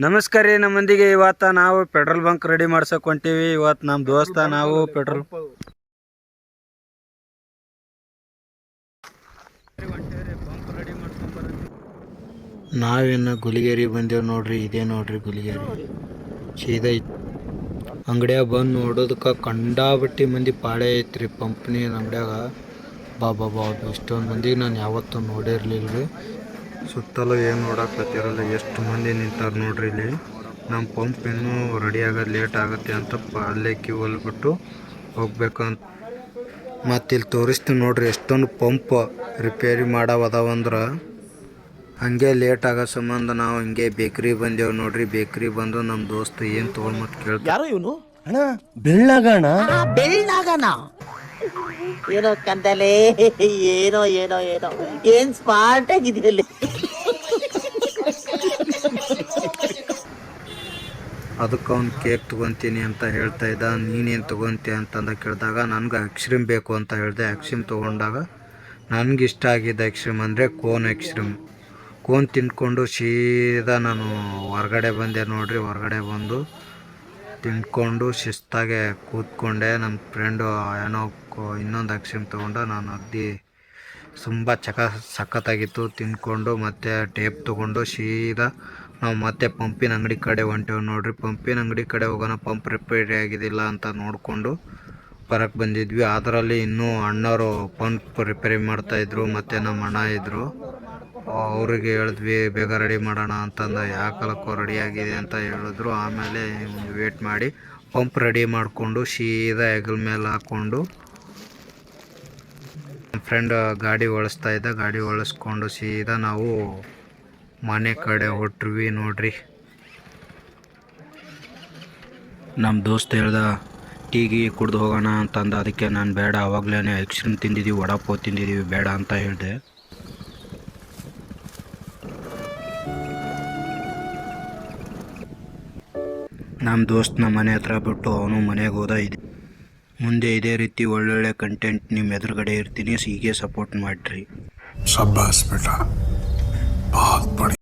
ನಮಸ್ಕಾರ ರೀ. ನಮ್ಮಂದಿಗೆ ಇವತ್ತು ನಾವು ಪೆಟ್ರೋಲ್ ಬಂಕ್ ರೆಡಿ ಮಾಡ್ಸಕ್ ಹೊಂಟೀವಿ. ಇವತ್ತು ನಮ್ಮ ದೋಸ್ತ ನಾವು ಪೆಟ್ರೋಲ್ ನಾವಿನ್ನು ಗುಲಿಗೇರಿ ಬಂದೇವು ನೋಡ್ರಿ. ಇದೇ ನೋಡ್ರಿ ಗುಲಿಗೇರಿ. ಸೀದಾ ಅಂಗಡಿಯಾಗ ಬಂದು ನೋಡೋದಕ್ಕೆ ಕಂಡಾಬಟ್ಟಿ ಮಂದಿ ಪಾಳೆ ಐತ್ರಿ. ಪಂಪ್ನಿ ಅಂಗಡಿಯಾಗ ಬಾಬಾ ಇಷ್ಟೊಂದು ಮಂದಿಗೆ ನಾನು ಯಾವತ್ತೂ ನೋಡಿರ್ಲಿಲ್ಲ ರೀ. ಸುತ್ತಲೂ ಏನು ನೋಡಕತ್ತಿರಲ್ಲ, ಎಷ್ಟು ಮಂದಿ ನಿಂತಾರೆ ನೋಡ್ರಿ ಇಲ್ಲಿ. ನಮ್ಮ ಪಂಪ್ ಇನ್ನೂ ರೆಡಿ ಆಗೋದು ಲೇಟ್ ಆಗುತ್ತೆ ಅಂತ ಅಲ್ಲೇ ಕ್ಯೂ ಬಿಟ್ಟು ಹೋಗ್ಬೇಕಂತ. ಮತ್ತು ಇಲ್ಲಿ ತೋರಿಸ್ತೀವಿ ನೋಡ್ರಿ, ಎಷ್ಟೊಂದು ಪಂಪ್ ರಿಪೇರಿ ಮಾಡವದಾವಂದ್ರೆ ಹಂಗೆ ಲೇಟ್ ಆಗೋ ಸಂಬಂಧ ನಾವು ಹಿಂಗೆ ಬೇಕ್ರಿ ಬಂದೇವು ನೋಡ್ರಿ. ಬೇಕ್ರಿ ಬಂದು ನಮ್ಮ ದೋಸ್ತ ಏನು ತೊಗೊಂಡ್ಮತ್ ಕೇಳ್ತಾರೆ. ಯಾರೋ ಇವನು ಅಣ್ಣ ಬೆಳ್ಳಗಣ ಏನೋ ಕಂದಲೆ, ಏನೋ ಏನೋ ಏನೋ ಏನ್ ಸ್ಮಾರ್ಟ್ ಆಗಿದೆಯಲ್ಲಿ. ಅದಕ್ಕೆ ಅವ್ನು ಕೇಕ್ ತೊಗೊತೀನಿ ಅಂತ ಹೇಳ್ತಾ ಇದ್ದ. ನೀನೇನು ತೊಗೊತೀಯ ಅಂತಂದ ಕೇಳಿದಾಗ ನನಗೆ ಐಸ್ಕ್ರೀಮ್ ಬೇಕು ಅಂತ ಹೇಳಿದೆ. ಐಸ್ಕ್ರೀಮ್ ತೊಗೊಂಡಾಗ ನನಗೆ ಇಷ್ಟ ಆಗಿದ್ದ ಐಸ್ಕ್ರೀಮ್ ಅಂದರೆ ಕೋನ್ ಐಸ್ಕ್ರೀಮ್. ಕೋನ್ ತಿಂದ್ಕೊಂಡು ಸೀದಾ ನಾನು ಹೊರಗಡೆ ಬಂದೆ ನೋಡ್ರಿ. ಹೊರಗಡೆ ಬಂದು ತಿಂದ್ಕೊಂಡು ಶಿಸ್ತಾಗೆ ಕೂತ್ಕೊಂಡೆ. ನಮ್ಮ ಫ್ರೆಂಡು ಏನೋ ಇನ್ನೊಂದು ಐಸ್ಕ್ರೀಮ್ ತೊಗೊಂಡ. ನಾನು ಅಗ್ದಿ ತುಂಬ ಸಖತ್ತಾಗಿತ್ತು. ತಿಂದ್ಕೊಂಡು ಮತ್ತೆ ಟೇಪ್ ತೊಗೊಂಡು ಸೀದಾ ನಾವು ಮತ್ತೆ ಪಂಪಿನ ಅಂಗಡಿ ಕಡೆ ಹೊಂಟೇವು ನೋಡ್ರಿ. ಪಂಪಿನ ಅಂಗಡಿ ಕಡೆ ಹೋಗೋಣ, ಪಂಪ್ ರಿಪೇರಿ ಆಗಿದ್ದಿಲ್ಲ ಅಂತ ನೋಡಿಕೊಂಡು ಬರಕ್ಕೆ ಬಂದಿದ್ವಿ. ಅದರಲ್ಲಿ ಇನ್ನೂ ಅಣ್ಣವರು ಪಂಪ್ ರಿಪೇರಿ ಮಾಡ್ತಾಯಿದ್ರು, ಮತ್ತು ನಮ್ಮ ಅಣ್ಣ ಇದ್ದರು. ಅವ್ರಿಗೆ ಹೇಳಿದ್ವಿ ಬೇಗ ರೆಡಿ ಮಾಡೋಣ ಅಂತಂದ. ಯಾಕಲಕ್ಕೋ ರೆಡಿ ಆಗಿದೆ ಅಂತ ಹೇಳಿದ್ರು. ಆಮೇಲೆ ವೇಟ್ ಮಾಡಿ ಪಂಪ್ ರೆಡಿ ಮಾಡಿಕೊಂಡು ಸೀದಾ ಹೆಗಲ ಮೇಲೆ ಹಾಕ್ಕೊಂಡು ನಮ್ಮ ಫ್ರೆಂಡ್ ಗಾಡಿ ಓಡಿಸ್ತಾ ಇದ್ದ. ಗಾಡಿ ಓಡಿಸ್ಕೊಂಡು ಸೀದಾ ನಾವು ಮನೆ ಕಡೆ ಹೊಟ್ವಿ ನೋಡ್ರಿ. ನಮ್ಮ ದೋಸ್ತ ಹೇಳ್ದ ಟೀಗಿ ಕುಡ್ದು ಹೋಗೋಣ ಅಂತಂದ. ಅದಕ್ಕೆ ನಾನು ಬೇಡ, ಆವಾಗಲೇ ಐಸ್ಕ್ರೀಮ್ ತಿಂದಿದ್ದೀವಿ, ವಡಾಪಾವ್ ತಿಂದಿದ್ದೀವಿ, ಬೇಡ ಅಂತ ಹೇಳಿದೆ. ನಮ್ಮ ದೋಸ್ತನ ಮನೆ ಹತ್ರ ಬಿಟ್ಟು ಅವನು ಮನೆಗೆ ಹೋದ. ಮುಂದೆ ಇದೇ ರೀತಿ ಒಳ್ಳೊಳ್ಳೆ ಕಂಟೆಂಟ್ ನಿಮ್ಮ ಎದುರುಗಡೆ ಇರ್ತೀನಿ. ಹೀಗೆ ಸಪೋರ್ಟ್ ಮಾಡಿರಿ.